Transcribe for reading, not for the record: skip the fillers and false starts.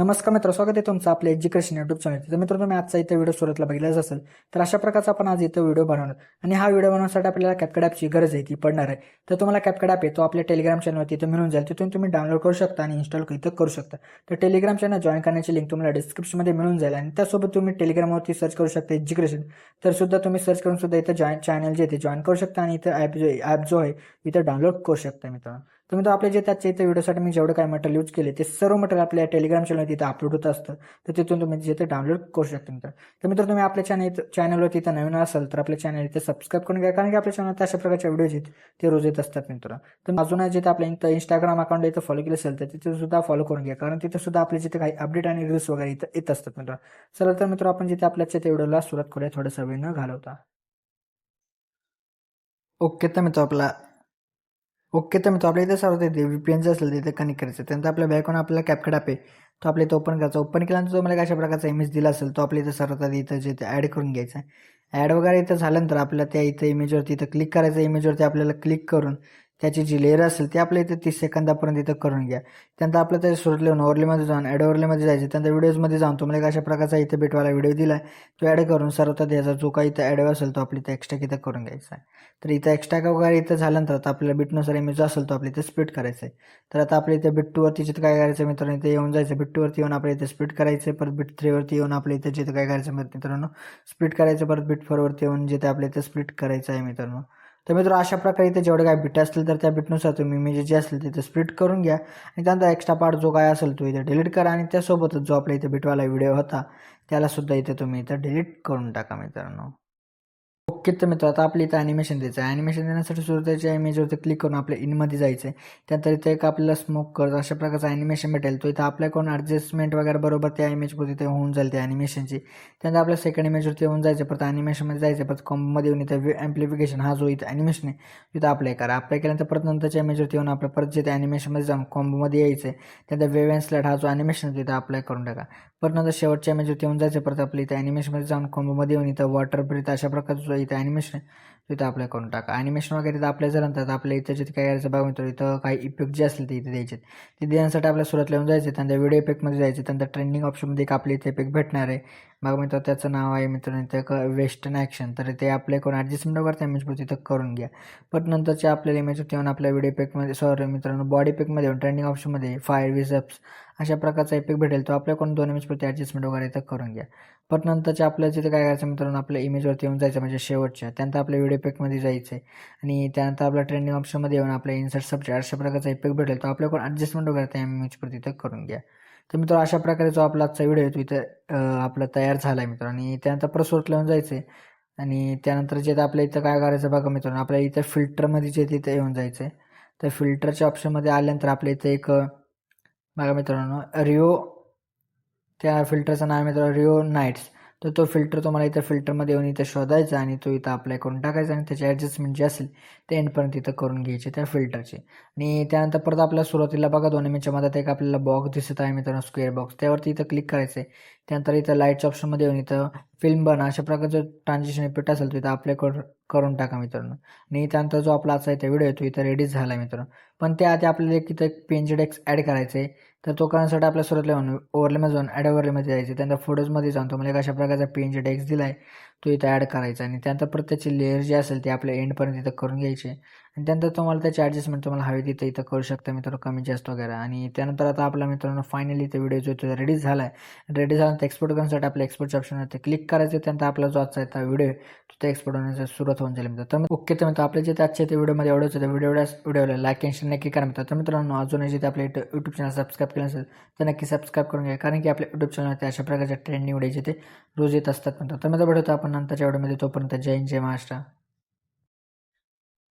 नमस्कार मित्र, स्वागत आहे तुमचं आपल्या एज्युकेशन यूट्यूब चॅनल. तर मित्र, तुम्ही आजचा इथं व्हिडिओ सुरुवातीला बघितलाच असेल. तर अशा प्रकारचा आपण आज इथं व्हिडिओ बनवणार आणि हा व्हिडिओ बनवण्यासाठी आपल्याला कॅपकट ॲपची गरज आहे, ती पडणार आहे. तर तुम्हाला कॅपकट ॲप आहे तो आपल्या टेलिग्राम चॅनलवरती इथं मिळून जाईल. तिथून तुम्ही डाउनलोड करू शकता आणि इन्स्टॉल इथं करू शकता. तर टेलिग्राम चॅनल जॉईन करण्याची लिंक तुम्हाला डिस्क्रिप्शनमध्ये मिळून जाईल आणि त्यासोबत तुम्ही टेलिग्रामवरती सर्च करू शकता एज्युकेशन. तर सुद्धा तुम्ही सर्च करून सुद्धा इथं चॅनल जे ते जॉईन करू शकता आणि इथं ॲप जो आहे इथं डाउनलोड करू शकता मित्रांनो. तर मित्र, आपले जे त्याच्या इथं व्हिडिओसाठी मी जेवढं काय मटेरियल यूज केले ते सर्व मटेरियल आपल्या टेलिग्राम चॅनल तिथं अपलोड होत असतं. तर तिथून तुम्ही जिथे डाउनलोड करू शकता मित्र. तर मित्र, तुम्ही आपल्या चॅनलवरती इथं नवीन असाल तर आपल्या चॅनल इथे सबस्क्राईब करून घ्या, कारण की आपल्या चॅनलवर अशा प्रकारच्या व्हिडिओ आहेत ते रोज येत असतात मित्र. तर अजून जिथे आपल्या इथं इंस्टाग्राम अकाउंट इथं फॉलो केलं असेल तर तिथे सुद्धा फॉलो करून घ्या, कारण तिथे सुद्धा आपले जिथे काही अपडेट आणि रील्स वगैरे इथं येत असतात मित्र. चला तर मित्र, आपण जिथे आपल्या व्हिडिओला सुरुवात करूया थोडंसं वेळ न घालवता. ओके तर मित्र आपल्या इथे सर्वात येते VPN जे असेल तिथे कनेक्ट करायचं. त्यानंतर आपल्या बॅकवरून आपल्याला कॅपकट ॲप आहे तो आपल्या इथं ओपन करायचा. ओपन केल्यानंतर तुम्हाला कशा प्रकारचा इमेज दिला असेल तो आपल्या इथं सर्वात आधी इथं जे ते ॲड करून घ्यायचा आहे. ॲड वगैरे इथं झाल्यानंतर आपल्याला त्या इथं इमेजवरती इथं क्लिक करायचं. इमेजवरती आपल्याला क्लिक करून त्याची जी लेअर असेल ती आपल्या इथं 30 सेकंदापर्यंत इथं करून घ्या. त्यानंतर आपलं त्या सुरत लिहून ओव्हरलेमध्ये जाऊन ॲड ओव्हरलेमध्ये जायचं. त्यानंतर व्हिडिओजमध्ये जाऊन तुम्हाला कशा प्रकारचा इथं भेटवाला व्हिडिओ दिला आहे तो ॲड करून सर्वात आधी याचा जो काही इथं ॲड असेल तो आपल्या इथं एक्स्ट्रा इथं करून घ्यायचा आहे. तर इथं एक्स्ट्रा वगैरे इथं झाल्यानंतर आता आपल्याला बिटनुसार इमेज असेल तो आपल्या इथे स्प्लिट करायचं आहे. तर आता आपल्या इथे बिट 2 वरती जिथं काय करायचं मित्रांनो, इथे येऊन जायचं. बिट 2 वरती येऊन आपल्या इथे स्प्लिट करायचं. परत बिट 3 वरती येऊन आपल्या इथे जिथं काय करायचं मित्रांनो स्प्लिट करायचं. परत बिट 4 वरती येऊन जिथे आपल्या इथे स्प्लिट करायचं आहे मित्रांनो. तर मित्र, अशा प्रकारे इथे जेवढे काय बिट असतील तर त्या बिटनुसार तुम्ही इमेजेस जे असतील तिथे स्प्लिट करून घ्या आणि त्यानंतर एक्स्ट्रा पार्ट जो काय असेल तो इथे डिलीट करा आणि त्यासोबतच जो आपल्या इथे बिटवाला व्हिडिओ होता त्याला सुद्धा इथे तुम्ही इथं डिलीट करून टाका मित्रांनो. ओके तर मित्र, आता आपल्या इथं ॲनिमेशन द्यायचं आहे. ॲनिमेशन देण्यासाठी सुरुवातीच्या इमेजवरती क्लिक करून आपल्या इनमध्ये जायचं आहे. त्यानंतर इथे एक आपल्याला स्मोक करत अशा प्रकारचं ॲनिमेशन भेटेल. तो इथं आपल्याकडून ॲडजस्टमेंट वगैरे बरोबर त्या इमेजवरती ते होऊन जाईल त्या ॲनिमेशनची. त्यानंतर आपल्या सेकंड इमेजवरती येऊन जायचं. परत ॲनिमेशनमध्ये जायचं. परत कॉम्बोमध्ये येऊन इथं ॲम्प्लिफिकेशन हा जो इथं ॲनिमेशन आहे तिथं अप्लाय करा. अप्लाय केल्यानंतर परत नंतरच्या इमेजवरती येऊन आपल्या परत जिथे ॲनिमेशनमध्ये जाऊन कॉम्बोमध्ये यायचं आहे. त्यानंतर वेव अँड स्लाइड हा जो ॲनिमेशन आहे तिथं अप्लाय करून टाका. परत नंतर शेवटच्या इमेजवरती येऊन जायचं. परत आपल्या इथं ॲनिमेशनमध्ये जाऊन कॉम्बोमध्ये येऊन इथं वॉटर ब्रीथ अशा प्रकारचं जो इथं ॲनिमेशन आहे तिथं अप्लाय करून टाका. ॲनिमेशन वगैरे इथं अप्लाय झाल्यानंतर आपल्या इथं जिथे काय करायचं बघा मित्र, इथं काही इफेक्ट जे असतील ते इथे द्यायचे. ते देण्यासाठी आपल्या सुरुवातीला येऊन जायचं. त्यानंतर व्हिडिओ इफेक्टमध्ये जायचं. त्यानंतर ट्रेंडिंग ऑप्शनमध्ये एक आपल्या इथे इफेक्ट भेटणार आहे. मग मित्र, त्याचं नाव आहे मित्रांनो इथं वेस्टर्न ॲक्शन. तर ते अप्लाय करून ॲडजस्टमेंट वगैरे त्या इमेजमध्ये इथं करून घ्या. परत नंतरचे आपल्याला इमेजवरती येऊन आपल्या व्हिडिओ इफेक्टमध्ये मित्रांनो बॉडी इफेक्टमध्ये येऊन ट्रेंडिंग ऑप्शनमध्ये फायर विजअप्स अशा प्रकारचा इफेक्ट भेटेल. तो आपल्याकडून 2 इमेजवरती ॲडजस्टमेंट वगैरे इथं करून घ्या. परत नंतरच्या आपल्याला जिथे काय करायचं मित्रांनो आपल्या इमेजवरती येऊन जायचं म्हणजे शेवटच्या. त्यानंतर आपल्या व्हिडिओ इफेक्टमध्ये जायचं आहे आणि त्यानंतर आपल्या ट्रेंडिंग ऑप्शनमध्ये येऊन आपल्या इन्सर्ट सब्जेक्ट अशा प्रकारचा इफेक्ट भेटेल. तो आपल्याकडून ॲडजस्टमेंट वगैरे त्या इमेजवरती इथं करून घ्या. तर मित्र, अशा प्रकारे जो आपला आजचा व्हिडिओ आहे तो इथं आपला तयार झाला आहे मित्र. आणि त्यानंतर परत सुरुवातीला येऊन जायचं आहे आणि त्यानंतर जे आपल्या इथं काय करायचं बघा मित्रांनो, आपल्या इथं फिल्टरमध्ये जे तिथे येऊन जायचं आहे. तर फिल्टरच्या ऑप्शनमध्ये आल्यानंतर आपल्या इथे एक बघा मित्रांनो रिओ, त्या फिल्टरचं नाव आहे मित्रांनो रिओ नाईट्स. तर तो फिल्टर तुम्हाला इथं फिल्टरमध्ये येऊन इथं शोधायचा आणि तो इथं अप्लाय करून टाकायचा आणि त्याची ॲडजस्टमेंट जे असेल ते एंडपर्यंत इथं करून घ्यायचे त्या फिल्टरचे. आणि त्यानंतर परत आपल्या सुरुवातीला बघा 2 इमेजच्या मधात एक आपल्याला बॉक्स दिसत आहे मित्रांनो, स्क्वेअर बॉक्स. त्यावरती इथं क्लिक करायचं आहे. त्यानंतर इथं लाईटच्या ऑप्शनमध्ये येऊन इथं फिल्म बन अशा प्रकारचं ट्रान्झिशन इफेक्ट असेल तो इथं अप्लाय करून टाका मित्रांनो. आणि त्यानंतर जो आपला आजचा इथं व्हिडिओ आहे तो इथं रेडीच झाला आहे मित्रांनो. पण त्याआधी आपल्याला इथं एक पेंजेड एक्स ॲड करायचं आहे. तर तो करण्यासाठी आपल्या सुरुवातीला ओव्हरलेमध्ये जाऊन ॲड ओव्हरलेमध्ये जायचं. त्यानंतर फोटोजमध्ये जाऊन तुम्हाला अशा प्रकारचा पेंजेड एक्स दिला आहे तो इथं ॲड करायचा आणि त्यानंतर परत त्याची लेअर जी असेल ती आपल्या एंडपर्यंत इथं करून घ्यायची आणि त्यानंतर तुम्हाला त्याची ॲडजस्टमेंट तुम्हाला हवी तिथं इथं करू शकता मित्रांनो, कमी जास्त वगैरे. आणि त्यानंतर आता आपला मित्रांनो फायनली इथं व्हिडिओ जो तो रेडी झाला आहे. रेडी झाल्यानंतर एक्सपोर्ट करण्यासाठी आपल्या एक्सपोर्टच्या ऑप्शनवरती क्लिक करायचं. त्यानंतर आपला जो आजचा इथं व्हिडिओ आहे तो एक्सपोर्ट होण्याची सुरुवात होऊन जाईल मित्र. तर ओके तर मित्र, आपल्या जे आजच्या व्हिडिओमध्ये एवढंच होतं. व्हिडिओला लाईक आणि शेअर नक्की करा मित्र. तर मित्रांनो, अजूनही जिथे आपल्या यूट्यूब चॅनल सबस्क्राईब केलं असेल तर नक्की सबस्क्राईब करून घ्या, कारण की आपल्या यूट्यूब चॅनलवरती अशा प्रकारच्या ट्रेंडिंग व्हिडिओ ते रोज येत असतात मित्र. तर मित्र, भेटतो आपण नंतरच्या व्हिडिओमध्ये. तोपर्यंत जय हिंद, जय महाराष्ट्र.